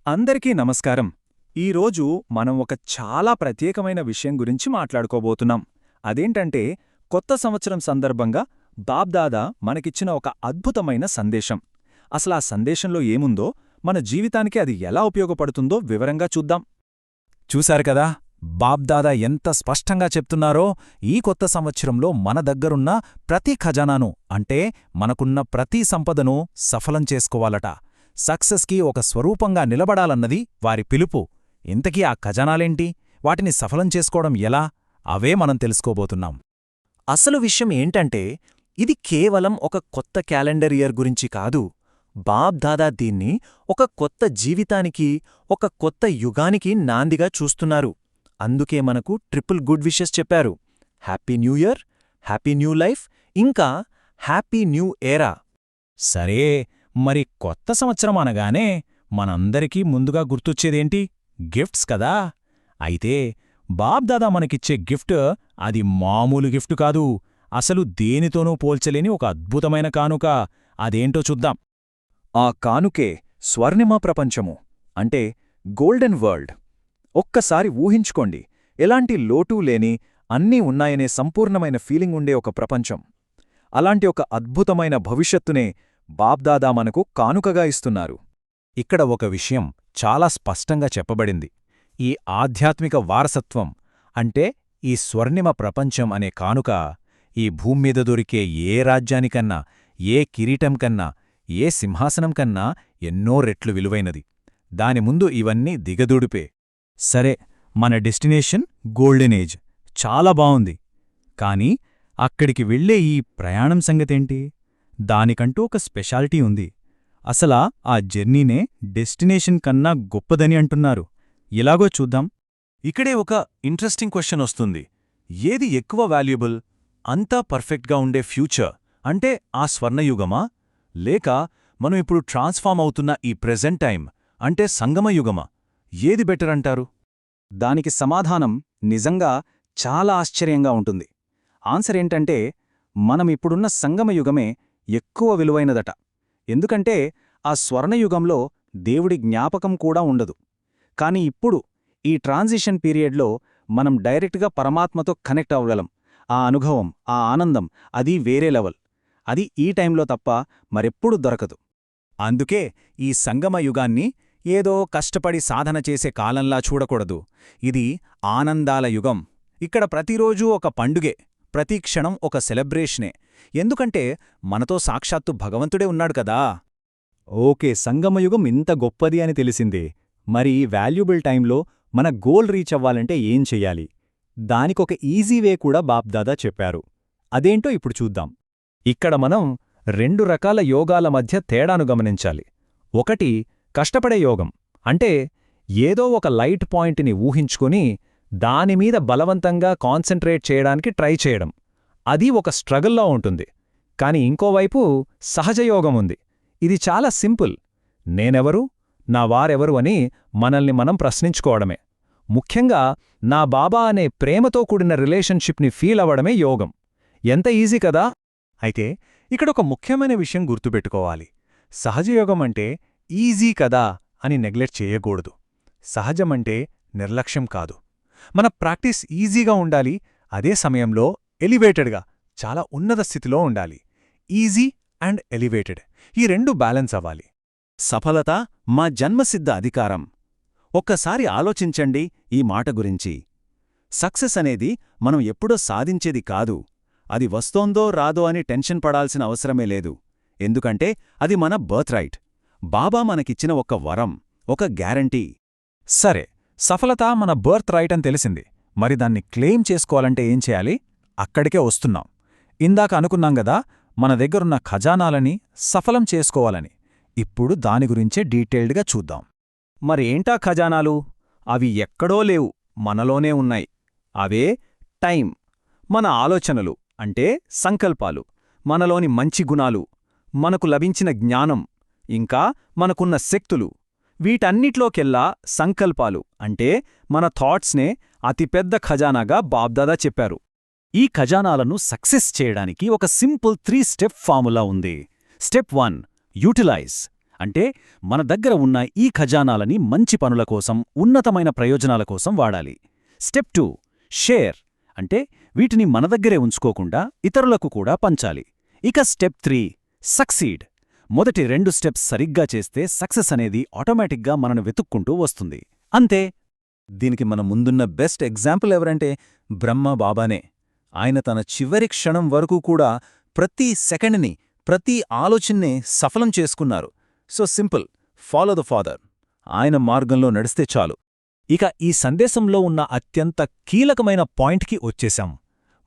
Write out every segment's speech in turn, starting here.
అందరికీ నమస్కారం. ఈరోజు మనం ఒక చాలా ప్రత్యేకమైన విషయం గురించి మాట్లాడుకోబోతున్నాం. అదేంటంటే, కొత్త సంవత్సరం సందర్భంగా బాబ్దాదా మనకిచ్చిన ఒక అద్భుతమైన సందేశం. అసలా సందేశంలో ఏముందో, మన జీవితానికి అది ఎలా ఉపయోగపడుతుందో వివరంగా చూద్దాం. చూశారు కదా, బాబ్దాదా ఎంత స్పష్టంగా చెప్తున్నారో. ఈ కొత్త సంవత్సరంలో మన దగ్గరున్న ప్రతి ఖజానాను, అంటే మనకున్న ప్రతి సంపదను సఫలం చేసుకోవాలట. సక్సెస్కి ఒక స్వరూపంగా నిలబడాలన్నది వారి పిలుపు. ఇంతకీ ఆ ఖజానాలేంటి, వాటిని సఫలం చేసుకోవడం ఎలా, అవే మనం తెలుసుకోబోతున్నాం. అసలు విషయం ఏంటంటే, ఇది కేవలం ఒక కొత్త క్యాలెండర్ ఇయర్ గురించి కాదు. బాబ్దాదా దీన్ని ఒక కొత్త జీవితానికి, ఒక కొత్త యుగానికి నాందిగా చూస్తున్నారు. అందుకే మనకు ట్రిపుల్ గుడ్ విషెస్ చెప్పారు. Happy new year, happy new life, ఇంకా హ్యాపీ న్యూ ఏరా. సరే, మరి కొత్త సంవత్సరం అనగానే మనందరికీ ముందుగా గుర్తొచ్చేదేంటి? గిఫ్ట్స్ కదా. అయితే బాబ్దాదా మనకిచ్చే గిఫ్ట్ అది మామూలు గిఫ్ట్ కాదు. అసలు దేనితోనూ పోల్చలేని ఒక అద్భుతమైన కానుక. అదేంటో చూద్దాం. ఆ కానుకే స్వర్ణిమ ప్రపంచము, అంటే గోల్డెన్ వరల్డ్. ఒక్కసారి ఊహించుకోండి, ఎలాంటి లోటూ లేని, అన్నీ ఉన్నాయనే సంపూర్ణమైన ఫీలింగ్ ఉండే ఒక ప్రపంచం. అలాంటి ఒక అద్భుతమైన భవిష్యత్తునే బాబ్దాదా మనకు కానుకగా ఇస్తున్నారు. ఇక్కడ ఒక విషయం చాలా స్పష్టంగా చెప్పబడింది. ఈ ఆధ్యాత్మిక వారసత్వం, అంటే ఈ స్వర్ణిమ ప్రపంచం అనే కానుక, ఈ భూమ్మీద దొరికే ఏ రాజ్యానికన్నా, ఏ కిరీటం కన్నా, ఏ సింహాసనం కన్నా ఎన్నో రెట్లు విలువైనది. దాని ముందు ఇవన్నీ దిగదుడిపే. సరే, మన డెస్టినేషన్ గోల్డెన్ ఏజ్, చాలా బావుంది. కాని అక్కడికి వెళ్లే ఈ ప్రయాణం సంగతేంటి? దానికంటూ ఒక స్పెషాలిటీ ఉంది. అసలా ఆ జర్నీనే డెస్టినేషన్ కన్నా గొప్పదని అంటున్నారు. ఎలాగో చూద్దాం. ఇక్కడే ఒక ఇంట్రెస్టింగ్ క్వశ్చన్ వస్తుంది. ఏది ఎక్కువ వాల్యుబుల్? అంతా పర్ఫెక్ట్గా ఉండే ఫ్యూచర్ అంటే ఆ స్వర్ణయుగమా, లేక మనం ఇప్పుడు ట్రాన్స్ఫార్మ్ అవుతున్న ఈ ప్రెజెంట్ టైం అంటే సంగమయుగమా? ఏది బెటర్ అంటారు? దానికి సమాధానం నిజంగా చాలా ఆశ్చర్యంగా ఉంటుంది. ఆన్సర్ ఏంటంటే, మనమిప్పుడున్న సంగమయుగమే ఎక్కువ విలువైనదట. ఎందుకంటే ఆ స్వర్ణయుగంలో దేవుడి జ్ఞాపకం కూడా ఉండదు. కాని ఇప్పుడు ఈ ట్రాన్సిషన్ పీరియడ్లో మనం డైరెక్ట్గా పరమాత్మతో కనెక్ట్ అవ్వగలం. ఆ అనుభవం, ఆ ఆనందం, అది వేరే లెవెల్. అది ఈ టైంలో తప్ప మరెప్పుడూ దొరకదు. అందుకే ఈ సంగమయుగాన్ని ఏదో కష్టపడి సాధన చేసే కాలంలా చూడకూడదు. ఇది ఆనందాల యుగం. ఇక్కడ ప్రతిరోజూ ఒక పండుగే, ప్రతి క్షణం ఒక సెలబ్రేషనే. ఎందుకంటే మనతో సాక్షాత్తు భగవంతుడే ఉన్నాడు కదా. ఓకే, సంగమయుగం ఇంత గొప్పది అని తెలిసిందే. మరి వాల్యుబుల్ టైంలో మన గోల్ రీచ్ అవ్వాలంటే ఏం చెయ్యాలి? దానికొక ఈజీ వే కూడా బాబ్దాదా చెప్పారు. అదేంటో ఇప్పుడు చూద్దాం. ఇక్కడ మనం రెండు రకాల యోగాల మధ్య తేడాను గమనించాలి. ఒకటి కష్టపడే యోగం, అంటే ఏదో ఒక లైట్ పాయింట్ని ఊహించుకుని దానిమీద బలవంతంగా కాన్సంట్రేట్ చేయడానికి ట్రై చేయడం. అది ఒక స్ట్రగల్లా ఉంటుంది. కాని ఇంకోవైపు సహజయోగం ఉంది. ఇది చాలా సింపుల్. నేనెవరు, నా వారెవరు అని మనల్ని మనం ప్రశ్నించుకోవడమే. ముఖ్యంగా నా బాబా అనే ప్రేమతో కూడిన రిలేషన్షిప్ని ఫీల్ అవ్వడమే యోగం. ఎంత ఈజీ కదా. అయితే ఇక్కడొక ముఖ్యమైన విషయం గుర్తుపెట్టుకోవాలి. సహజయోగం అంటే ఈజీ కదా అని నెగ్లెక్ట్ చేయకూడదు. సహజమంటే నిర్లక్ష్యం కాదు. మన ప్రాక్టీస్ ఈజీగా ఉండాలి, అదే సమయంలో ఎలివేటెడ్గా, చాలా ఉన్నత స్థితిలో ఉండాలి. ఈజీ అండ్ ఎలివేటెడ్, ఈ రెండు బ్యాలెన్స్ అవ్వాలి. సఫలత మా జన్మసిద్ధ అధికారం. ఒక్కసారి ఆలోచించండి ఈ మాట గురించి. సక్సెస్ అనేది మనం ఎప్పుడో సాధించేది కాదు. అది వస్తోందో రాదో అని టెన్షన్ పడాల్సిన అవసరమే లేదు. ఎందుకంటే అది మన బర్త్ రైట్. బాబా మనకిచ్చిన ఒక వరం, ఒక గ్యారంటీ. సరే, సఫలత మన బర్త్ రైట్ అని తెలిసింది. మరి దాన్ని క్లెయిమ్ చేసుకోవాలంటే ఏం చేయాలి? అక్కడికే వస్తున్నాం. ఇందాక అనుకున్నాం గదా, మన దగ్గరున్న ఖజానాలని సఫలం చేసుకోవాలని. ఇప్పుడు దాని గురించే డీటెయిల్డ్గా చూద్దాం. మరి ఏంటా ఖజానాలు? అవి ఎక్కడో లేవు, మనలోనే ఉన్నాయి. అవే టైం, మన ఆలోచనలు అంటే సంకల్పాలు, మనలోని మంచి గుణాలు, మనకు లభించిన జ్ఞానం, ఇంకా మనకున్న శక్తులు. వీటన్నిట్లోకెల్లా సంకల్పాలు అంటే మన థాట్స్నే అతిపెద్ద ఖజానాగా బాబ్దాదా చెప్పారు. ఈ ఖజానాలను సక్సెస్ చేయడానికి ఒక సింపుల్ 3 స్టెప్ ఫార్ములా ఉంది. స్టెప్ 1 యూటిలైజ్, అంటే మన దగ్గర ఉన్న ఈ ఖజానాలని మంచి పనుల కోసం, ఉన్నతమైన ప్రయోజనాల కోసం వాడాలి. స్టెప్ 2 షేర్, అంటే వీటిని మన దగ్గరే ఉంచుకోకుండా ఇతరులకు కూడా పంచాలి. ఇక స్టెప్ 3 సక్సీడ్. మొదటి 2 స్టెప్స్ సరిగ్గా చేస్తే సక్సెస్ అనేది ఆటోమేటిక్గా మనను వెతుక్కుంటూ వస్తుంది. అంతే. దీనికి మన ముందున్న బెస్ట్ ఎగ్జాంపుల్ ఎవరంటే బ్రహ్మ బాబానే. ఆయన తన చివరి క్షణం వరకు కూడా ప్రతి సెకండ్ని, ప్రతి ఆలోచన్నే సఫలం చేసుకున్నారు. So simple, follow the father. ఆయన మార్గంలో నడిస్తే చాలు. ఇక ఈ సందేశంలో ఉన్న అత్యంత కీలకమైన పాయింట్కి వచ్చేశాం.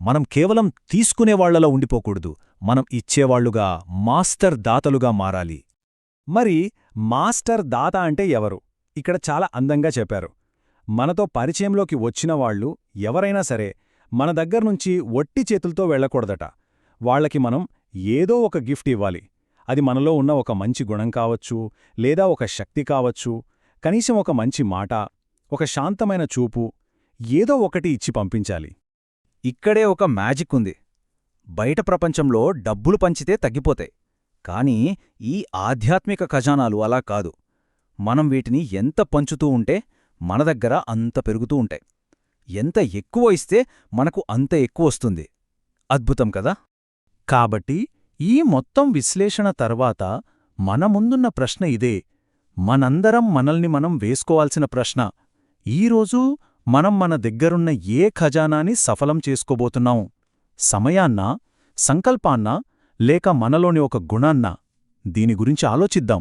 మనం కేవలం తీసుకునేవాళ్లలో ఉండిపోకూడదు, మనం ఇచ్చేవాళ్లుగా, మాస్టర్ దాతలుగా మారాలి. మరి మాస్టర్ దాత అంటే ఎవరు? ఇక్కడ చాలా అందంగా చెప్పారు. మనతో పరిచయంలోకి వచ్చినవాళ్లు ఎవరైనా సరే మన దగ్గర్నుంచి ఒట్టి చేతులతో వెళ్లకూడదట. వాళ్లకి మనం ఏదో ఒక గిఫ్ట్ ఇవ్వాలి. అది మనలో ఉన్న ఒక మంచి గుణం కావచ్చు, లేదా ఒక శక్తి కావచ్చు, కనీసం ఒక మంచి మాట, ఒక శాంతమైన చూపు, ఏదో ఒకటి ఇచ్చి పంపించాలి. ఇక్కడే ఒక మ్యాజిక్ ఉంది. బయట ప్రపంచంలో డబ్బులు పంచితే తగ్గిపోతాయి. కానీ ఈ ఆధ్యాత్మిక ఖజానాలు అలా కాదు. మనం వీటిని ఎంత పంచుతూ ఉంటే మన దగ్గర అంత పెరుగుతూ ఉంటాయి. ఎంత ఎక్కువ ఇస్తే మనకు అంత ఎక్కువొస్తుంది. అద్భుతం కదా? కాబట్టి ఈ మొత్తం విశ్లేషణ తర్వాత మన ముందున్న ప్రశ్న ఇదే. మనందరం మనల్ని మనం వేసుకోవాల్సిన ప్రశ్న. ఈరోజు మనం మన దగ్గరున్న ఏ ఖజానాని సఫలం చేసుకోబోతున్నాం? సమయాన్నా, సంకల్పాన్నా, లేక మనలోని ఒక గుణాన్నా? దీని గురించి ఆలోచిద్దాం.